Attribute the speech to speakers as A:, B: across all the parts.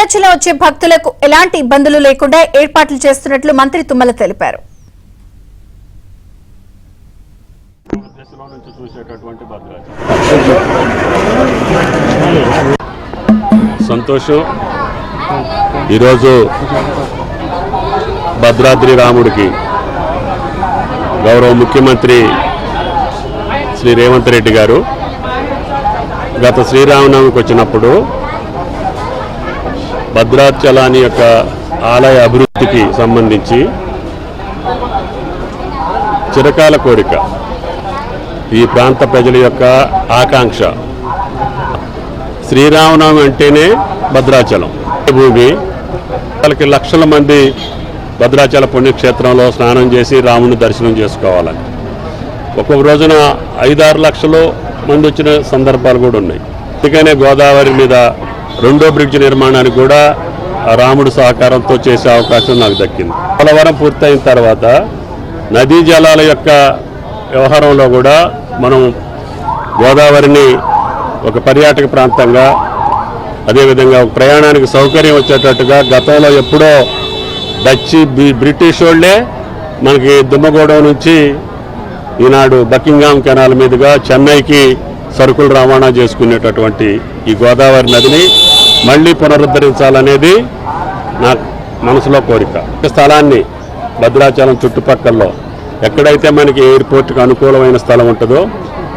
A: భద్రాచలం వచ్చే భక్తులకు ఎలాంటి ఇబ్బందులు లేకుండా ఏర్పాట్లు చేస్తున్నట్లు మంత్రి తుమ్మల తెలిపారు.
B: సంతోషం. ఈరోజు భద్రాద్రి రాముడికి గౌరవ ముఖ్యమంత్రి శ్రీ రేవంత్ రెడ్డి గారు గత శ్రీరామనవమికి వచ్చినప్పుడు భద్రాచలాని యొక్క ఆలయ అభివృద్ధికి సంబంధించి చిరకాల కోరిక, ఈ ప్రాంత ప్రజల యొక్క ఆకాంక్ష. శ్రీరామనవమి అంటేనే భద్రాచలం భూమి. వాళ్ళకి లక్షల మంది భద్రాచల పుణ్యక్షేత్రంలో స్నానం చేసి రాముని దర్శనం చేసుకోవాలని, ఒక్కొక్క రోజున 5-6 లక్షల మంది వచ్చిన సందర్భాలు కూడా ఉన్నాయి. అందుకనే గోదావరి మీద 2వ బ్రిడ్జ్ నిర్మాణానికి కూడా రాముడు సహకారంతో చేసే అవకాశం నాకు దక్కింది. పోలవరం పూర్తయిన తర్వాత నదీ జలాల యొక్క వ్యవహారంలో కూడా మనం గోదావరిని ఒక పర్యాటక ప్రాంతంగా, అదేవిధంగా ఒక ప్రయాణానికి సౌకర్యం వచ్చేటట్టుగా గతంలో ఎప్పుడో బ్రిటిష్ వాళ్ళే మనకి దుమ్మగూడెం నుంచి ఈనాడు బకింగ్హామ్ కెనాల్ మీదుగా చెన్నైకి సరుకులు రవాణా చేసుకునేటటువంటి ఈ గోదావరి నదిని మళ్ళీ పునరుద్ధరించాలనేది నా మనసులో కోరిక. స్థలాన్ని భద్రాచలం చుట్టుపక్కల్లో ఎక్కడైతే మనకి ఎయిర్పోర్ట్కి అనుకూలమైన స్థలం ఉంటుందో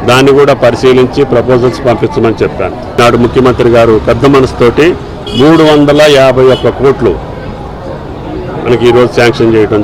B: దాన్ని కూడా పరిశీలించి ప్రపోజల్స్ పంపించమని చెప్పాను. నాడు ముఖ్యమంత్రి గారు పెద్ద మనసుతోటి 351 కోట్లు మనకి ఈరోజు శాంక్షన్ చేయడం